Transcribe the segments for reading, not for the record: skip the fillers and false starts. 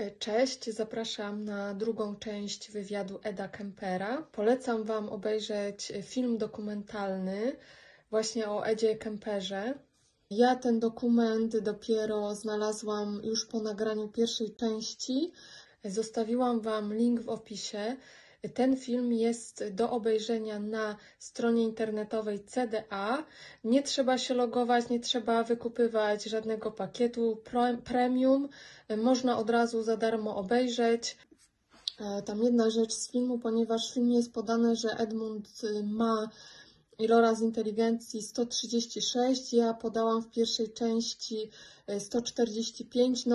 Cześć, zapraszam na drugą część wywiadu Eda Kempera. Polecam Wam obejrzeć film dokumentalny właśnie o Edzie Kemperze. Ja ten dokument dopiero znalazłam już po nagraniu pierwszej części. Zostawiłam Wam link w opisie. Ten film jest do obejrzenia na stronie internetowej CDA. Nie trzeba się logować, nie trzeba wykupywać żadnego pakietu premium. Można od razu za darmo obejrzeć. Tam jedna rzecz z filmu, ponieważ w filmie jest podane, że Edmund ma iloraz inteligencji 136, ja podałam w pierwszej części 145.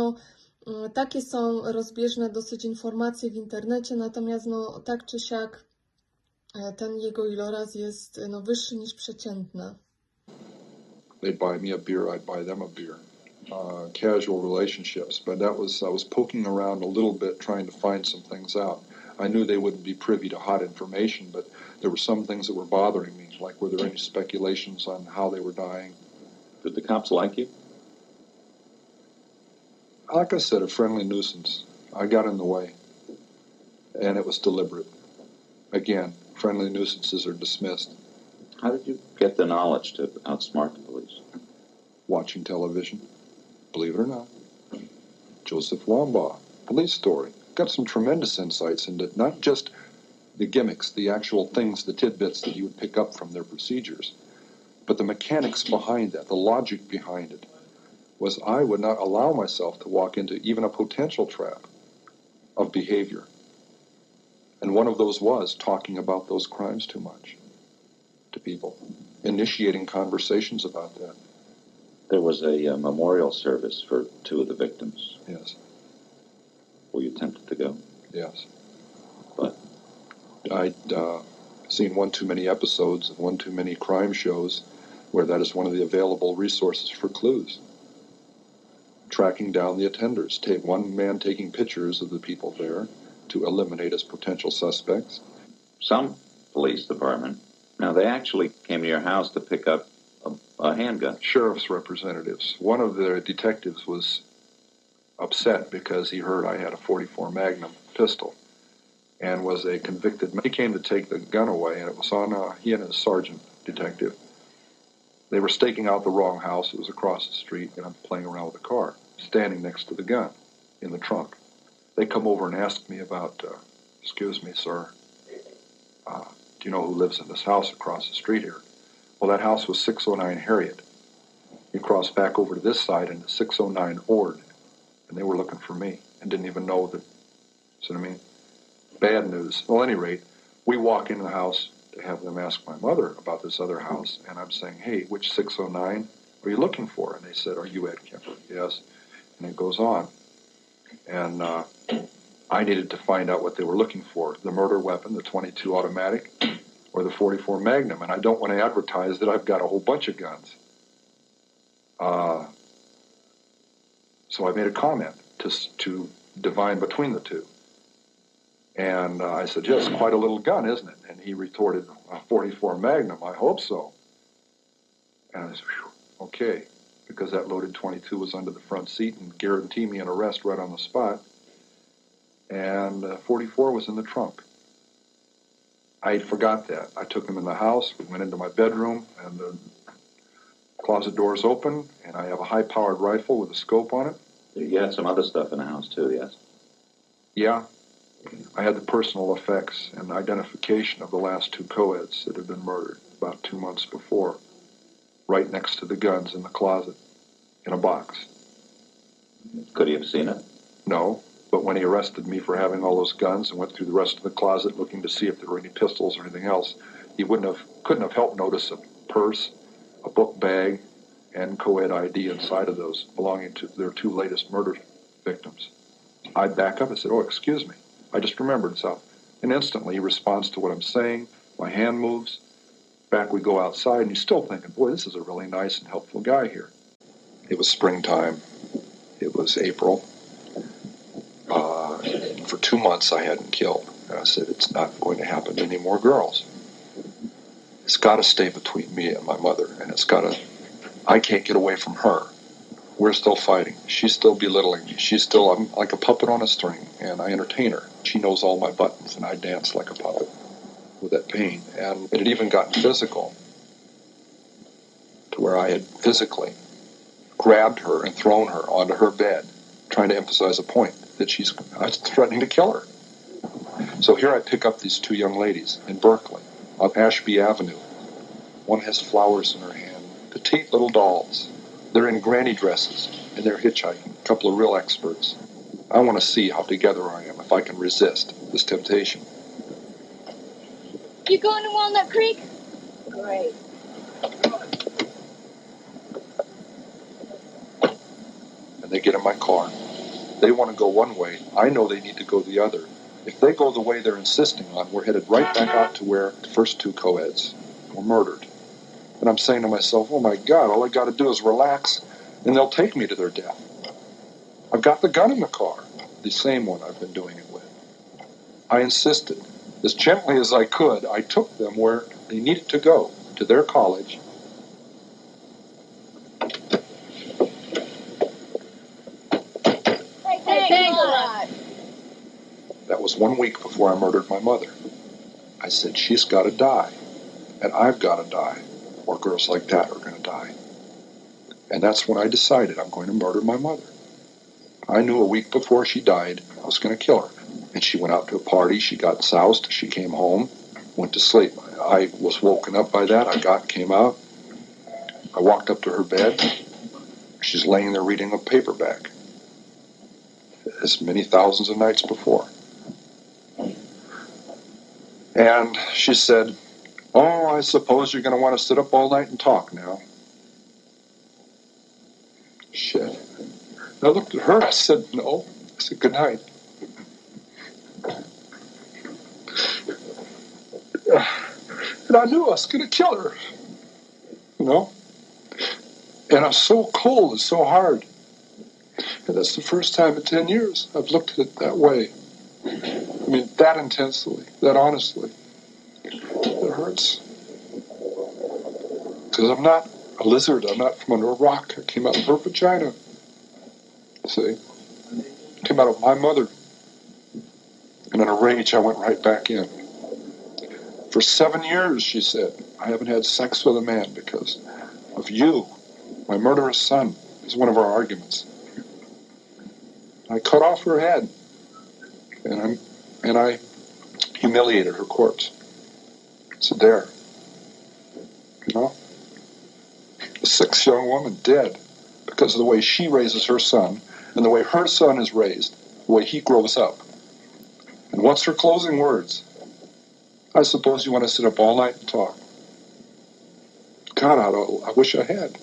Takie są rozbieżne dosyć informacje w internecie, natomiast tak czy siak ten jego iloraz jest wyższy niż przeciętna. They'd buy me a beer, I'd buy them a beer. Casual relationships, but I was poking around a little bit trying to find some things out. I knew they wouldn't be privy to hot information, but there were some things that were bothering me, like were there any speculations on how they were dying. Did the cops like you? Like I said, a friendly nuisance. I got in the way, and it was deliberate. Again, friendly nuisances are dismissed. How did you get the knowledge to outsmart the police? Watching television, believe it or not. Joseph Wambaugh, police story. Got some tremendous insights into not just the gimmicks, the actual things, the tidbits that you would pick up from their procedures, but the mechanics behind that, the logic behind it. Was I would not allow myself to walk into even a potential trap of behavior. And one of those was talking about those crimes too much to people, initiating conversations about that. There was a memorial service for two of the victims. Yes. Were you tempted to go? Yes. But I'd seen one too many episodes of one too many crime shows where that is one of the available resources for clues. Tracking down the attenders, one man taking pictures of the people there to eliminate as potential suspects. Some police department, now they actually came to your house to pick up a handgun. Sheriff's representatives. One of the detectives was upset because he heard I had a .44 Magnum pistol and was a convicted man. He came to take the gun away, and it was on he and his sergeant detective. They were staking out the wrong house. It was across the street, and I'm playing around with the car, standing next to the gun in the trunk. They come over and ask me about, excuse me, sir, do you know who lives in this house across the street here? Well, that house was 609 Harriet. You cross back over to this side into 609 Ord, and they were looking for me and didn't even know that, see what I mean? Bad news. Well, at any rate, we walk into the house to have them ask my mother about this other house, and I'm saying, hey, which 609 are you looking for? And they said, are you Ed Kemper? Yes. And it goes on. And I needed to find out what they were looking for, the murder weapon, the .22 automatic, or the .44 Magnum, and I don't want to advertise that I've got a whole bunch of guns. So I made a comment to divine between the two. And I said, yes, quite a little gun, isn't it? And he retorted, a .44 Magnum, I hope so. And I said, okay, because that loaded .22 was under the front seat and guaranteed me an arrest right on the spot. And .44 was in the trunk. I forgot that. I took them in the house. We went into my bedroom, and the closet doors open, and I have a high-powered rifle with a scope on it. You had some other stuff in the house, too, yes? Yeah. I had the personal effects and identification of the last two co-eds that had been murdered about 2 months before, right next to the guns in the closet, in a box. Could he have seen it? No. But when he arrested me for having all those guns and went through the rest of the closet looking to see if there were any pistols or anything else, he couldn't have helped notice a purse, a book bag, and co-ed ID inside of those belonging to their two latest murder victims. I back up and said, oh, excuse me. I just remembered something. And instantly he responds to what I'm saying. My hand moves. Back we go outside, and he's still thinking, boy, this is a really nice and helpful guy here. It was springtime. It was April. For 2 months I hadn't killed. And I said, it's not going to happen to any more girls. It's got to stay between me and my mother, and I can't get away from her. We're still fighting. She's still belittling me. I'm like a puppet on a string, and I entertain her. She knows all my buttons, and I dance like a puppet with that pain. And it had even gotten physical, to where I had physically grabbed her and thrown her onto her bed, trying to emphasize a point that I was threatening to kill her. So here I pick up these two young ladies in Berkeley, on Ashby Avenue. One has flowers in her hand, petite little dolls. They're in granny dresses, and they're hitchhiking, a couple of real experts. I want to see how together I am, if I can resist this temptation. You going to Walnut Creek? Great. And they get in my car. They want to go one way. I know they need to go the other. If they go the way they're insisting on, we're headed right back out to where the first two co-eds were murdered. And I'm saying to myself, oh my God, all I got to do is relax, and they'll take me to their death. I've got the gun in the car, the same one I've been doing it with. I insisted. As gently as I could, I took them where they needed to go, to their college. Thanks a lot. That was 1 week before I murdered my mother. I said, she's got to die, and I've got to die, or girls like that are going to die. And that's when I decided I'm going to murder my mother. I knew a week before she died, I was going to kill her. And she went out to a party, she got soused, she came home, went to sleep. I was woken up by that, came out, I walked up to her bed, she's laying there reading a paperback, as many thousands of nights before. And she said, oh, I suppose you're going to want to sit up all night and talk now. Shit. And I looked at her, I said, no. I said, good night. And I knew I was going to kill her, you know? And I was so cold and so hard. And that's the first time in 10 years I've looked at it that way. I mean, that intensely, that honestly. It hurts. Because I'm not a lizard. I'm not from under a rock. I came out of her vagina. See? I came out of my mother. And in a rage, I went right back in. For 7 years, she said, I haven't had sex with a man because of you. My murderous son is one of our arguments. I cut off her head. And I humiliated her corpse. So there. You know? A 6 young woman dead because of the way she raises her son and the way her son is raised, the way he grows up. And what's her closing words? I suppose you want to sit up all night and talk. God, I wish I had.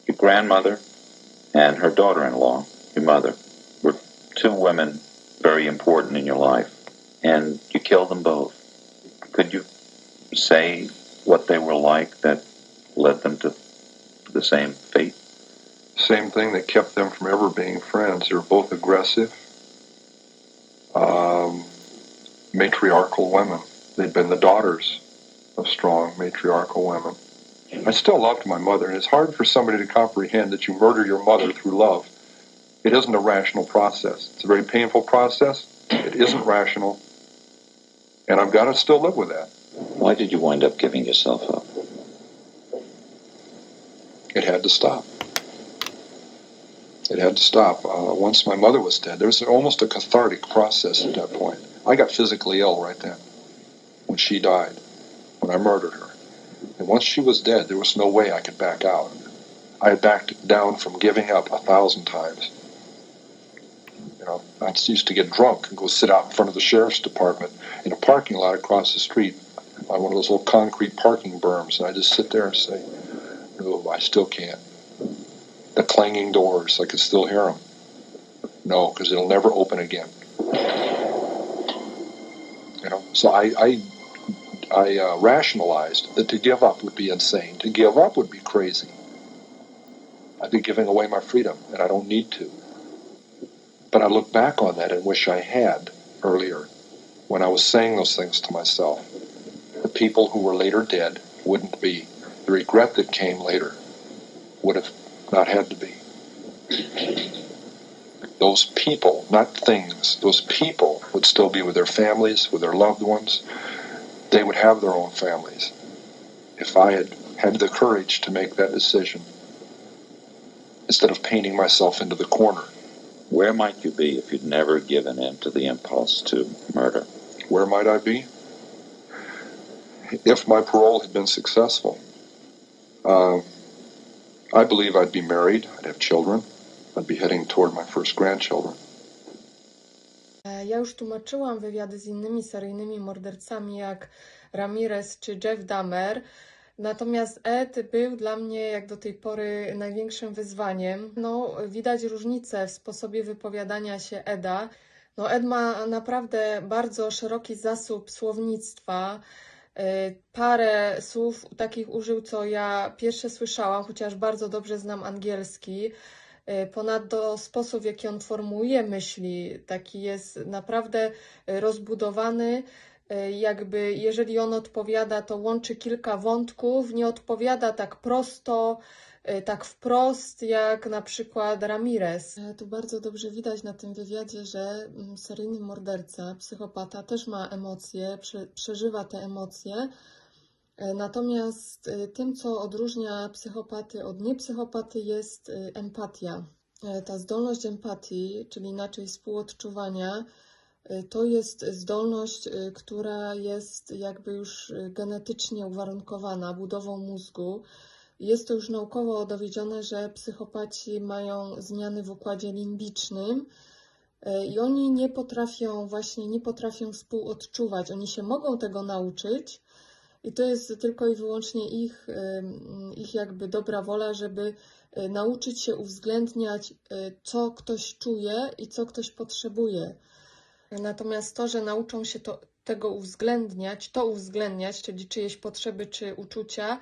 Your grandmother and her daughter-in-law, your mother, were two women very important in your life, and you killed them both. Could you say what they were like that led them to the same fate? Same thing that kept them from ever being friends. They were both aggressive, matriarchal women. They'd been the daughters of strong matriarchal women. I still loved my mother, and it's hard for somebody to comprehend that you murder your mother through love. It isn't a rational process. It's a very painful process. It isn't rational, and I've got to still live with that. Why did you wind up giving yourself up? It had to stop. It had to stop. Once my mother was dead, there was almost a cathartic process at that point. I got physically ill right then, when she died, when I murdered her. And once she was dead, there was no way I could back out. I had backed down from giving up 1,000 times. You know, I used to get drunk and go sit out in front of the sheriff's department in a parking lot across the street on one of those little concrete parking berms, and I just sit there and say, no, I still can't. The clanging doors, I could still hear them. No, because it'll never open again. You know, so I rationalized that to give up would be insane. To give up would be crazy. I'd be giving away my freedom, and I don't need to. But I look back on that and wish I had earlier, when I was saying those things to myself. The people who were later dead wouldn't be. The regret that came later would have not had to be. Those people, not things, those people would still be with their families, with their loved ones. They would have their own families. If I had had the courage to make that decision, instead of painting myself into the corner. Where might you be if you'd never given in to the impulse to murder? Where might I be? If my parole had been successful, I believe I'd be married, I'd have children, I'd be heading toward my first grandchildren. Ja już tłumaczyłam wywiady z innymi seryjnymi mordercami jak Ramirez czy Jeff Dahmer, natomiast Ed był dla mnie jak do tej pory największym wyzwaniem. No, widać różnicę w sposobie wypowiadania się Eda. No, Ed ma naprawdę bardzo szeroki zasób słownictwa. Parę słów takich użył, co ja pierwsze słyszałam, chociaż bardzo dobrze znam angielski. Ponadto sposób, w jaki on formułuje myśli, taki jest naprawdę rozbudowany. Jakby jeżeli on odpowiada, to łączy kilka wątków, nie odpowiada tak prosto, tak wprost, jak na przykład Ramirez. Tu bardzo dobrze widać na tym wywiadzie, że seryjny morderca, psychopata też ma emocje, przeżywa te emocje. Natomiast tym, co odróżnia psychopaty od niepsychopaty, jest empatia. Ta zdolność empatii, czyli inaczej współodczuwania, to jest zdolność, która jest jakby już genetycznie uwarunkowana budową mózgu. Jest to już naukowo dowiedzione, że psychopaci mają zmiany w układzie limbicznym i oni nie potrafią współodczuwać. Oni się mogą tego nauczyć i to jest tylko i wyłącznie ich jakby dobra wola, żeby nauczyć się uwzględniać, co ktoś czuje i co ktoś potrzebuje. Natomiast to, że nauczą się tego uwzględniać, czyli czyjeś potrzeby czy uczucia,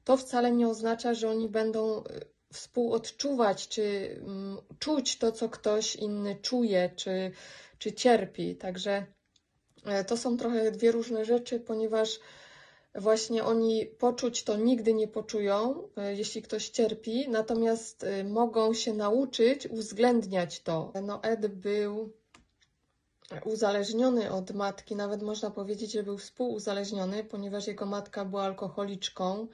to wcale nie oznacza, że oni będą współodczuwać czy czuć to, co ktoś inny czuje czy cierpi. Także to są trochę dwie różne rzeczy, ponieważ właśnie oni poczuć to nigdy nie poczują, jeśli ktoś cierpi, natomiast mogą się nauczyć uwzględniać to. No, Ed był uzależniony od matki, nawet można powiedzieć, że był współuzależniony, ponieważ jego matka była alkoholiczką.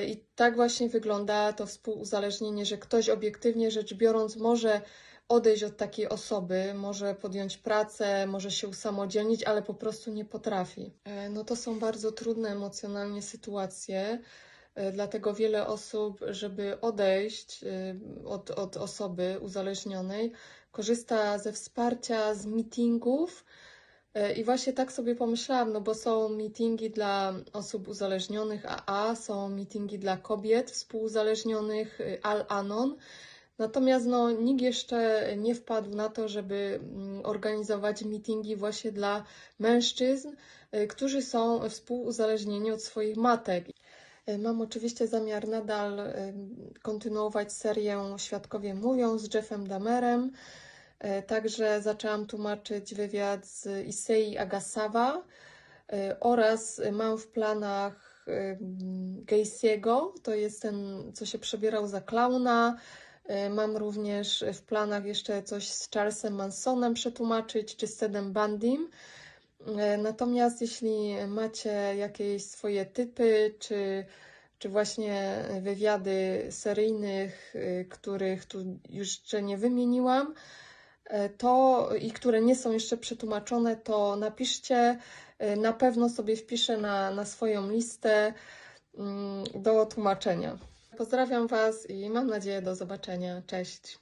I tak właśnie wygląda to współuzależnienie, że ktoś obiektywnie rzecz biorąc może odejść od takiej osoby, może podjąć pracę, może się usamodzielnić, ale po prostu nie potrafi. No to są bardzo trudne emocjonalnie sytuacje, dlatego wiele osób, żeby odejść od osoby uzależnionej, korzysta ze wsparcia, z meetingów. I właśnie tak sobie pomyślałam, no bo są meetingi dla osób uzależnionych AA, są meetingi dla kobiet współuzależnionych Al-Anon. Natomiast no, nikt jeszcze nie wpadł na to, żeby organizować meetingi właśnie dla mężczyzn, którzy są współuzależnieni od swoich matek. Mam oczywiście zamiar nadal kontynuować serię Świadkowie mówią z Jeffem Dahmerem. Także zaczęłam tłumaczyć wywiad z Issei Agasawa oraz mam w planach Gacy'ego, to jest ten, co się przebierał za klauna. Mam również w planach jeszcze coś z Charlesem Mansonem przetłumaczyć, czy z Tedem Bundym. Natomiast jeśli macie jakieś swoje typy, czy właśnie wywiady seryjnych, których tu jeszcze nie wymieniłam, i które nie są jeszcze przetłumaczone, to napiszcie, na pewno sobie wpiszę na swoją listę do tłumaczenia. Pozdrawiam Was i mam nadzieję do zobaczenia. Cześć!